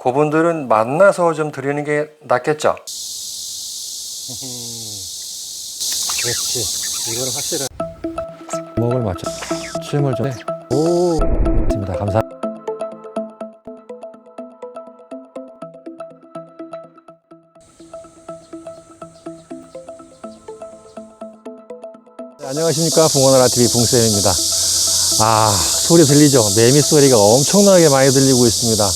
그분들은 만나서 좀 드리는 게 낫겠죠? 그렇지. 이거는 확실한. 목을 맞춰. 춤을 좀 해. 오. 있습니다. 감사합니다. 네, 안녕하십니까. 붕어나라TV 붕쌤입니다. 소리 들리죠? 매미 소리가 엄청나게 많이 들리고 있습니다.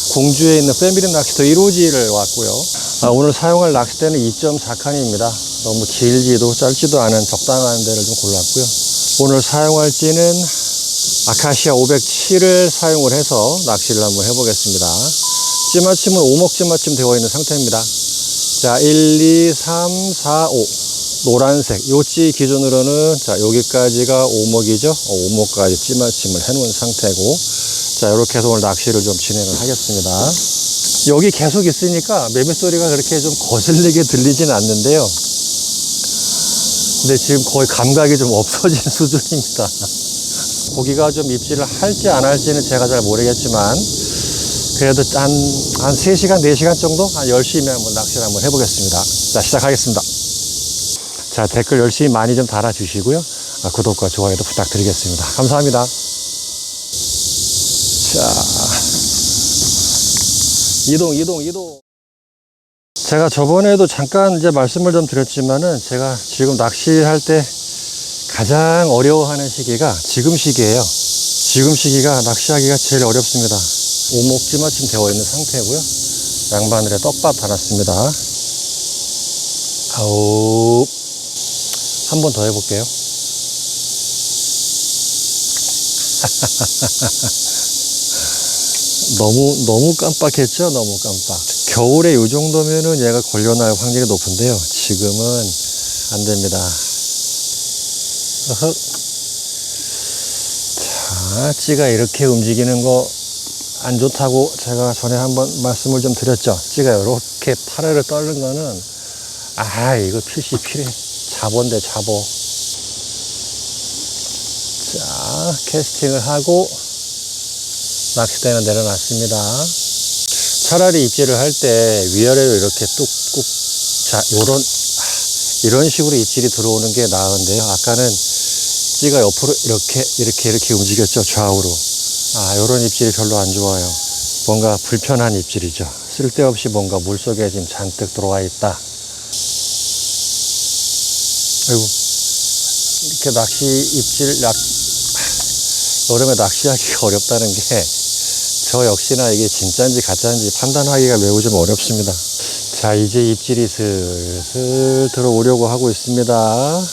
공주에 있는 패밀리 낚시터 1호지를 왔고요. 오늘 사용할 낚싯대는 2.4칸입니다. 너무 길지도 짧지도 않은 적당한 데를 좀 골랐고요. 오늘 사용할 찌는 아카시아 507을 사용을 해서 낚시를 한번 해보겠습니다. 찌마침은 5목 찌마침 되어 있는 상태입니다. 자, 1, 2, 3, 4, 5. 노란색. 요 찌 기준으로는 자, 여기까지가 5목이죠. 5목까지 찌마침을 해놓은 상태고. 자, 이렇게 해서 오늘 낚시를 좀 진행을 하겠습니다. 여기 계속 있으니까 매미 소리가 그렇게 좀 거슬리게 들리진 않는데요. 근데 지금 거의 감각이 좀 없어진 수준입니다. 고기가 좀 입질을 할지 안 할지는 제가 잘 모르겠지만, 그래도 한 3시간, 4시간 정도? 열심히 한번 낚시를 한번 해보겠습니다. 자, 시작하겠습니다. 자, 댓글 열심히 많이 좀 달아주시고요. 구독과 좋아요도 부탁드리겠습니다. 감사합니다. 자, 이동. 제가 저번에도 잠깐 이제 말씀을 좀 드렸지만은, 제가 지금 낚시할 때 가장 어려워하는 시기가 지금 시기예요. 지금 시기가 낚시하기가 제일 어렵습니다. 오목 찌마침 되어 있는 상태고요. 양바늘에 떡밥 달았습니다. 한 번 더 해볼게요. 너무 깜빡했죠? 너무 깜빡. 겨울에 이 정도면은 얘가 걸려날 확률이 높은데요. 지금은 안 됩니다. 자, 찌가 이렇게 움직이는 거 안 좋다고 제가 전에 한번 말씀을 좀 드렸죠. 찌가 이렇게 파래를 떨는 거는 이거 필시 필해. 잡어인데 잡어. 자, 캐스팅을 하고 낚싯대는 내려놨습니다. 차라리 입질을 할 때 위아래로 이렇게 뚝뚝, 자, 이런 식으로 입질이 들어오는 게 나은데요. 아까는 찌가 옆으로 이렇게 움직였죠. 좌우로. 요런 입질이 별로 안 좋아요. 뭔가 불편한 입질이죠. 쓸데없이 뭔가 물속에 지금 잔뜩 들어와 있다. 아이고, 이렇게 여름에 낚시하기가 어렵다는 게, 저 역시나 이게 진짜인지 가짜인지 판단하기가 매우 좀 어렵습니다. 자, 이제 입질이 슬슬 들어오려고 하고 있습니다.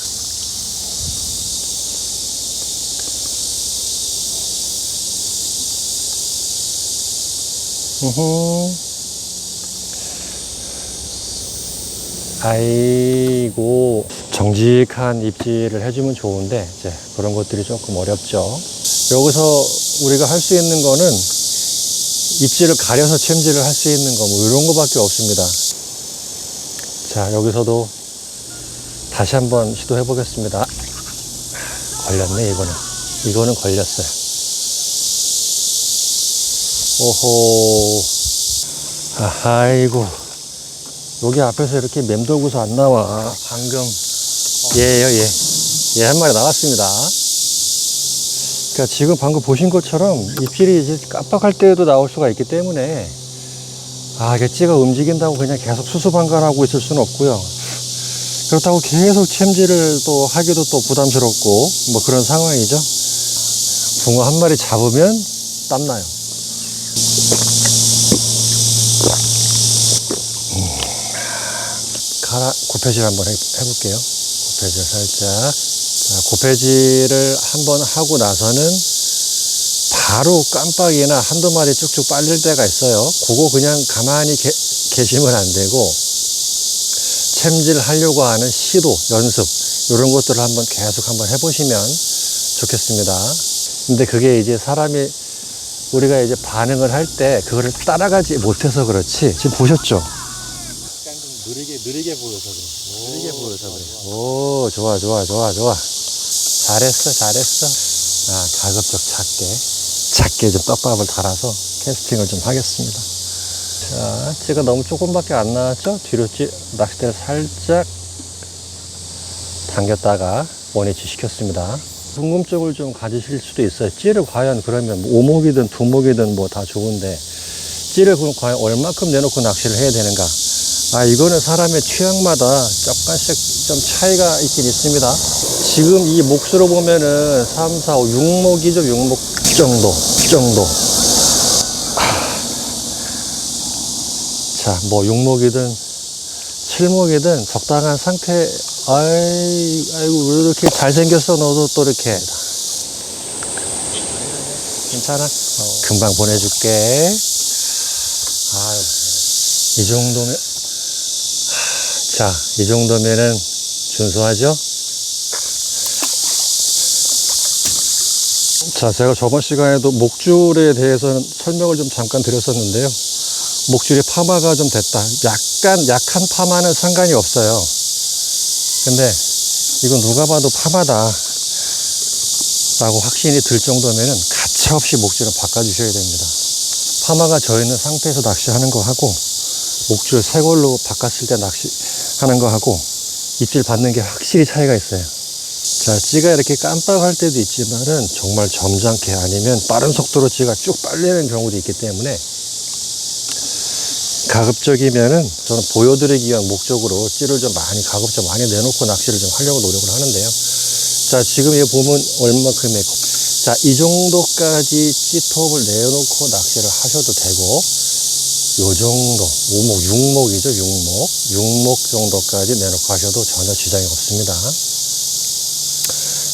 아이고, 정직한 입질을 해주면 좋은데 이제 그런 것들이 조금 어렵죠. 여기서 우리가 할 수 있는 거는 입질을 가려서 챔질을 할 수 있는 거 이런 거밖에 없습니다. 자, 여기서도 다시 한번 시도해 보겠습니다. 걸렸네. 이거는 걸렸어요. 오호. 아이고, 여기 앞에서 이렇게 맴돌고서 안 나와. 방금 얘예요. 얘 한 마리 나왔습니다. 그러니까 지금 방금 보신 것처럼 입질이 이제 깜빡할 때에도 나올 수가 있기 때문에, 이게 찌가 움직인다고 그냥 계속 수수방관하고 있을 수는 없고요. 그렇다고 계속 챔질을 또 하기도 또 부담스럽고 뭐 그런 상황이죠. 붕어 한 마리 잡으면 땀나요. 고패질 한번 해볼게요. 고패질 살짝. 자, 고패질을 한번 하고 나서는 바로 깜빡이나 한두 마리 쭉쭉 빨릴 때가 있어요. 그거 그냥 가만히 계시면 안 되고, 챔질 하려고 하는 시도, 연습, 이런 것들을 계속 한번 해보시면 좋겠습니다. 근데 그게 이제 우리가 이제 반응을 할 때 그거를 따라가지 못해서 그렇지. 지금 보셨죠? 약간 좀 느리게 보여서 그래. 오, 좋아. 잘했어. 가급적 작게 좀 떡밥을 달아서 캐스팅을 좀 하겠습니다. 자, 찌가 너무 조금밖에 안 나왔죠? 뒤로 낚싯대를 살짝 당겼다가 원위치 시켰습니다. 궁금증을 좀 가지실 수도 있어요. 찌를 과연 그러면 오목이든 두목이든 뭐 다 좋은데 찌를 그럼 과연 얼마큼 내놓고 낚시를 해야 되는가? 아, 이거는 사람의 취향마다 조금씩 좀 차이가 있긴 있습니다. 지금 이 몫으로 보면은 3, 4, 5, 6목이죠. 6목 정도. 자, 뭐 6목이든 7목이든 적당한 상태. 아이고, 왜 이렇게 잘생겼어, 너도 또 이렇게. 괜찮아? 금방 보내줄게. 아유, 이 정도면, 자, 이 정도면은 준수하죠? 자, 제가 저번 시간에도 목줄에 대해서는 설명을 좀 잠깐 드렸었는데요. 목줄이 파마가 좀 됐다. 약간 약한 파마는 상관이 없어요. 근데 이건 누가 봐도 파마다 라고 확신이 들 정도면은 가차없이 목줄을 바꿔주셔야 됩니다. 파마가 져있는 상태에서 낚시하는 거 하고 목줄 새 걸로 바꿨을 때 낚시하는 거 하고 입질 받는 게 확실히 차이가 있어요. 자, 찌가 이렇게 깜빡할 때도 있지만은 정말 점잖게 아니면 빠른 속도로 찌가 쭉 빨리는 경우도 있기 때문에 가급적이면은 저는 보여드리기 위한 목적으로 찌를 좀 가급적 많이 내놓고 낚시를 좀 하려고 노력을 하는데요. 자, 지금 여기 보면 얼마큼의, 자, 이 정도까지 찌톱을 내놓고 낚시를 하셔도 되고, 요 정도, 5목, 6목이죠, 6목. 6목 정도까지 내놓고 하셔도 전혀 지장이 없습니다.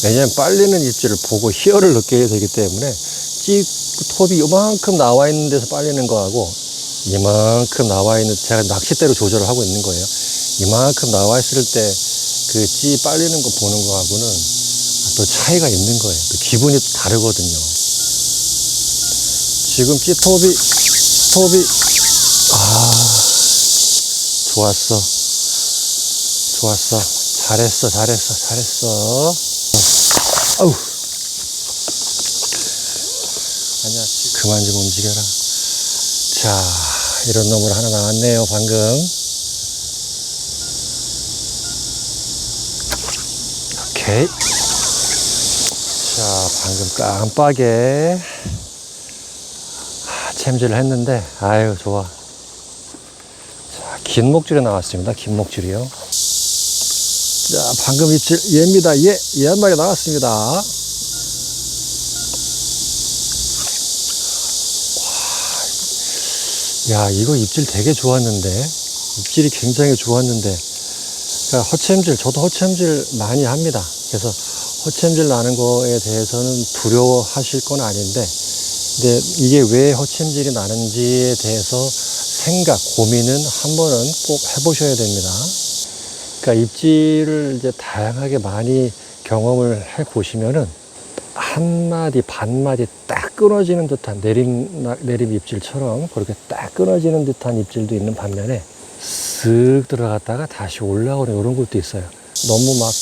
왜냐면 빨리는 입질을 보고 희열을 느껴야 되기 때문에 찌톱이 요만큼 나와 있는 데서 빨리는 거하고 이만큼 나와 있는, 제가 낚싯대로 조절을 하고 있는 거예요. 이만큼 나와 있을 때 그 찌 빨리는 거 보는 거하고는 또 차이가 있는 거예요. 또 기분이 또 다르거든요. 지금 찌톱이, 좋았어. 잘했어. 아우. 아니야, 그만 좀 움직여라. 자, 이런 놈을 하나 나왔네요, 방금. 오케이. 자, 방금 깜빡에 챔질을 했는데, 아유, 좋아. 자, 긴 목줄이 나왔습니다. 긴 목줄이요. 자, 방금 입질, 얘입니다. 얘 한 마리 나왔습니다. 야, 이거 입질 되게 좋았는데, 입질이 굉장히 좋았는데, 그러니까 허챔질, 저도 허챔질 많이 합니다. 그래서 허챔질 나는 거에 대해서는 두려워하실 건 아닌데, 근데 이게 왜 허챔질이 나는지에 대해서 고민은 한 번은 꼭 해보셔야 됩니다. 그러니까 입질을 이제 다양하게 많이 경험을 해 보시면은 한 마디, 반 마디 딱 끊어지는 듯한 내림 입질처럼 그렇게 딱 끊어지는 듯한 입질도 있는 반면에 쓱 들어갔다가 다시 올라오는 이런 것도 있어요. 너무 막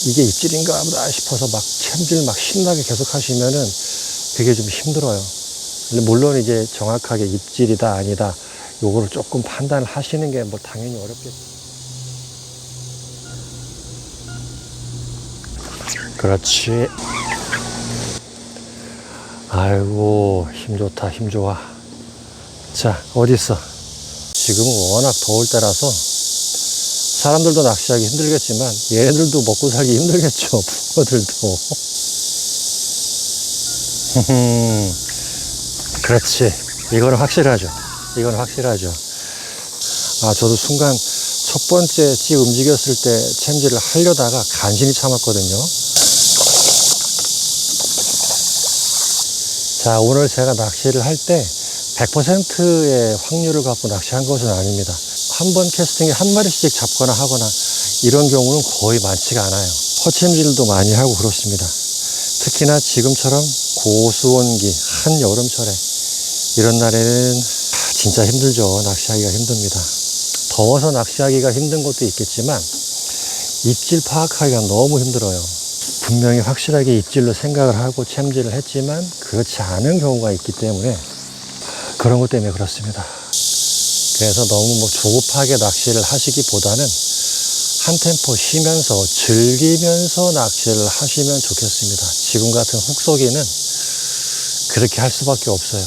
이게 입질인가 보다 싶어서 막 챔질 막 신나게 계속 하시면은 그게 좀 힘들어요. 물론 이제 정확하게 입질이다 아니다 요거를 조금 판단을 하시는 게 뭐 당연히 어렵겠죠. 그렇지. 아이고, 힘 좋다, 힘 좋아. 자, 어디 있어? 지금은 워낙 더울 때라서 사람들도 낚시하기 힘들겠지만 얘네들도 먹고 살기 힘들겠죠, 붕어들도. 그렇지. 이거는 확실하죠. 아, 저도 순간 첫 번째 찌 움직였을 때 챔질을 하려다가 간신히 참았거든요. 자, 오늘 제가 낚시를 할 때 100%의 확률을 갖고 낚시한 것은 아닙니다. 한 번 캐스팅에 한 마리씩 잡거나 하거나 이런 경우는 거의 많지가 않아요. 허챔질도 많이 하고 그렇습니다. 특히나 지금처럼 고수온기, 한여름철에 이런 날에는 진짜 힘들죠. 낚시하기가 힘듭니다. 더워서 낚시하기가 힘든 것도 있겠지만 입질 파악하기가 너무 힘들어요. 분명히 확실하게 입질로 생각을 하고 챔질을 했지만 그렇지 않은 경우가 있기 때문에 그런 것 때문에 그렇습니다. 그래서 너무 뭐 조급하게 낚시를 하시기보다는 한 템포 쉬면서 즐기면서 낚시를 하시면 좋겠습니다. 지금 같은 훅쏘기는 그렇게 할 수밖에 없어요.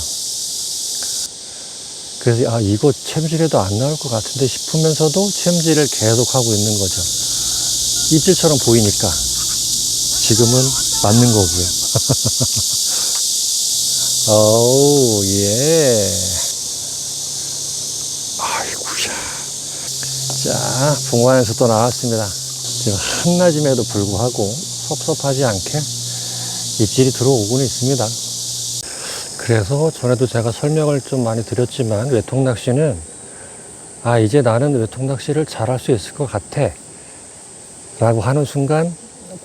그래서 이거 챔질해도 안 나올 것 같은데 싶으면서도 챔질을 계속 하고 있는 거죠. 입질처럼 보이니까 지금은 맞는 거고요. 어우, 예. 아이고야. 자, 붕어안에서 또 나왔습니다. 지금 한낮임에도 불구하고 섭섭하지 않게 입질이 들어오고는 있습니다. 그래서 전에도 제가 설명을 좀 많이 드렸지만 외통낚시는 이제 나는 외통낚시를 잘할 수 있을 것 같아 라고 하는 순간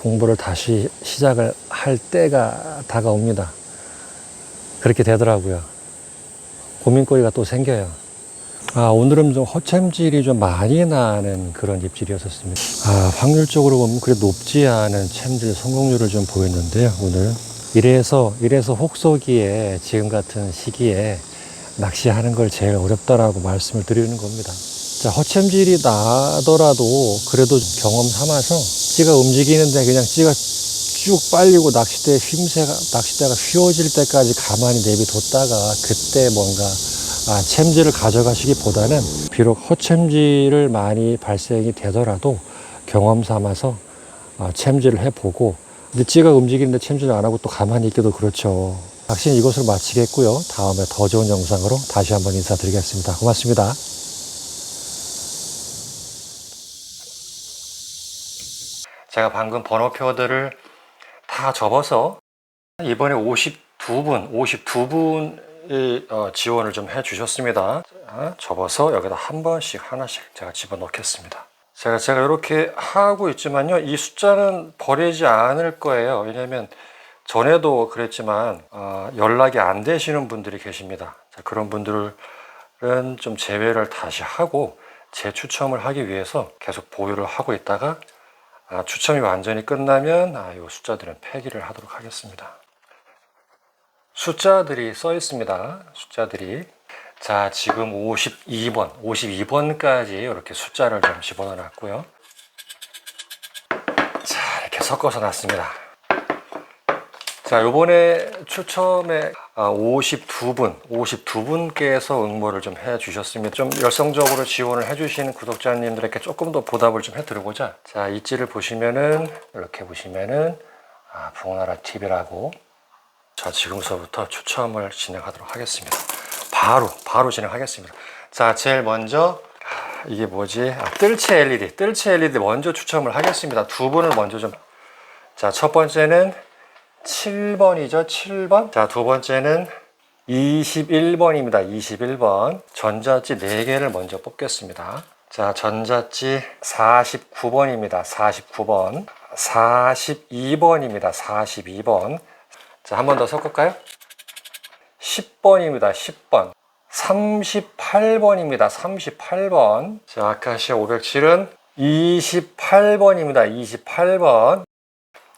공부를 다시 시작을 할 때가 다가옵니다. 그렇게 되더라고요. 고민거리가 또 생겨요. 오늘은 좀 허챔질이 좀 많이 나는 그런 입질이었었습니다. 확률적으로 보면 그래 높지 않은 챔질 성공률을 좀 보였는데요, 오늘. 이래서 혹쏘기에 지금 같은 시기에 낚시하는 걸 제일 어렵다라고 말씀을 드리는 겁니다. 자, 허챔질이 나더라도 그래도 경험 삼아서 찌가 움직이는데 그냥 찌가 쭉 빨리고 낚싯대가 휘어질 때까지 가만히 내비뒀다가 그때 뭔가 챔질을 가져가시기보다는 비록 허챔질을 많이 발생이 되더라도 경험 삼아서 챔질을 해보고 근데 찌가 움직이는데 챔질을 안 하고 또 가만히 있기도 그렇죠. 낚시는 이것으로 마치겠고요. 다음에 더 좋은 영상으로 다시 한번 인사드리겠습니다. 고맙습니다. 제가 방금 번호표들을 다 접어서 이번에 52분이 지원을 좀 해 주셨습니다. 접어서 여기다 한 번씩 하나씩 제가 집어넣겠습니다. 제가 이렇게 하고 있지만요, 이 숫자는 버리지 않을 거예요. 왜냐면 전에도 그랬지만 연락이 안 되시는 분들이 계십니다. 자, 그런 분들은 좀 제외를 다시 하고 재추첨을 하기 위해서 계속 보유를 하고 있다가 추첨이 완전히 끝나면 이 숫자들은 폐기를 하도록 하겠습니다. 숫자들이 써 있습니다. 숫자들이. 자, 지금 52번까지 이렇게 숫자를 좀 집어넣어 놨고요. 자, 이렇게 섞어서 놨습니다. 자, 요번에 추첨에 52분께서 응모를 좀 해 주셨습니다. 좀 열성적으로 지원을 해 주시는 구독자님들에게 조금 더 보답을 좀 해 드리고자, 자, 이지를 보시면은, 이렇게 보시면은, 붕어나라 TV라고, 자, 지금서부터 추첨을 진행하도록 하겠습니다. 바로 진행하겠습니다. 자, 제일 먼저, 이게 뭐지? 뜰채 LED 먼저 추첨을 하겠습니다. 두 분을 먼저 좀, 자, 첫 번째는 7번이죠. 7번. 자, 두 번째는 21번입니다. 21번. 전자찌 4개를 먼저 뽑겠습니다. 자, 전자찌 49번입니다. 49번. 42번입니다. 42번. 자, 한 번 더 섞을까요? 10번입니다. 10번. 38번입니다. 38번. 자, 아카시아 507은 28번입니다. 28번.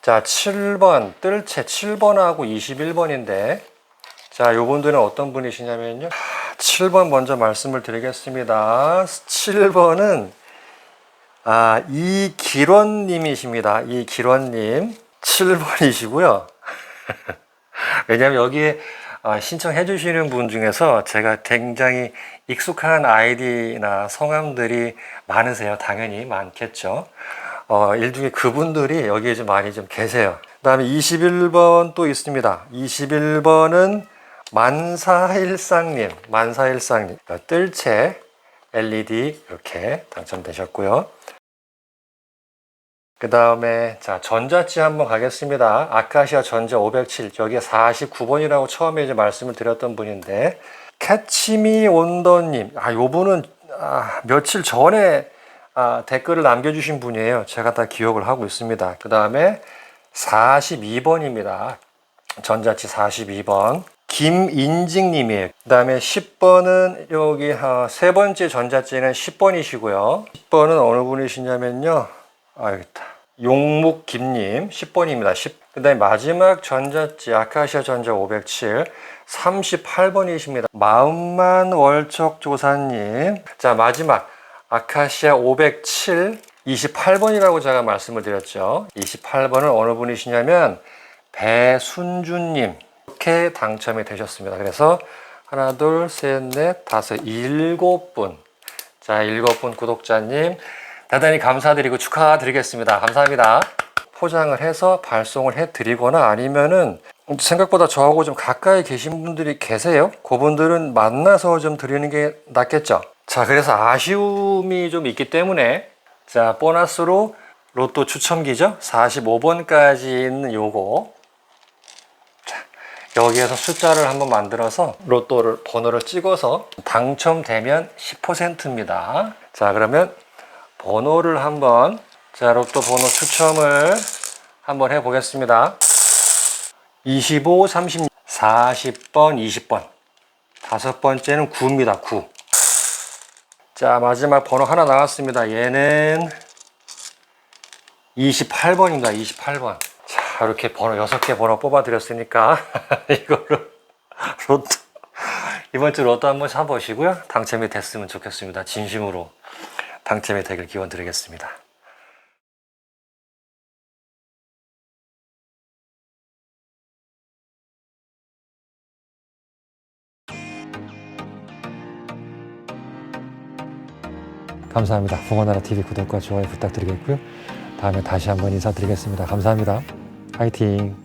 자, 7번, 뜰채 7번하고 21번인데, 자, 요분들은 어떤 분이시냐면요. 7번 먼저 말씀을 드리겠습니다. 7번은, 이기론님이십니다. 이기론님. 7번이시고요. 왜냐면 여기에 신청해 주시는 분 중에서 제가 굉장히 익숙한 아이디나 성함들이 많으세요. 당연히 많겠죠. 일종의 그분들이 여기에 좀 많이 좀 계세요. 그 다음에 21번 또 있습니다. 21번은 만사일상님. 뜰채 LED 이렇게 당첨되셨고요. 그 다음에 자, 전자찌 한번 가겠습니다. 아카시아 전자 507. 여기에 49번이라고 처음에 이제 말씀을 드렸던 분인데, 캐치미 온더님. 요 분은 며칠 전에 댓글을 남겨주신 분이에요. 제가 다 기억을 하고 있습니다. 그 다음에 42번입니다. 전자치 42번. 김인직님이에요. 그 다음에 10번은 여기 세 번째 전자찌는 10번이시고요. 10번은 어느 분이시냐면요. 여기 있다. 용묵김님 10번입니다. 그 다음에 마지막 전자지 아카시아 전자 507 38번이십니다. 마음만 월척조사님. 자, 마지막 아카시아 507 28번이라고 제가 말씀을 드렸죠. 28번은 어느 분이시냐면 배순주님. 이렇게 당첨이 되셨습니다. 그래서 하나, 둘, 셋, 넷, 다섯, 7분. 자, 7분 구독자님 대단히 감사드리고 축하드리겠습니다. 감사합니다. 포장을 해서 발송을 해드리거나 아니면은 생각보다 저하고 좀 가까이 계신 분들이 계세요. 그분들은 만나서 좀 드리는 게 낫겠죠. 자, 그래서 아쉬움이 좀 있기 때문에 자, 보너스로 로또 추첨기죠. 45번까지 있는 요거. 자, 여기에서 숫자를 한번 만들어서 로또를 번호를 찍어서 당첨되면 10%입니다. 자, 그러면 번호를 한번 자, 로또 번호 추첨을 한번 해 보겠습니다. 25, 30, 40번, 20번. 다섯 번째는 9입니다. 9. 자, 마지막 번호 하나 나왔습니다. 얘는 28번입니다. 28번. 자, 이렇게 번호 6개 번호 뽑아 드렸으니까 이거를 로또 이번 주 로또 한번 사보시고요. 당첨이 됐으면 좋겠습니다. 진심으로 당첨이 되길 기원 드리겠습니다. 감사합니다. 붕어나라TV 구독과 좋아요 부탁드리겠고요. 다음에 다시 한번 인사드리겠습니다. 감사합니다. 화이팅!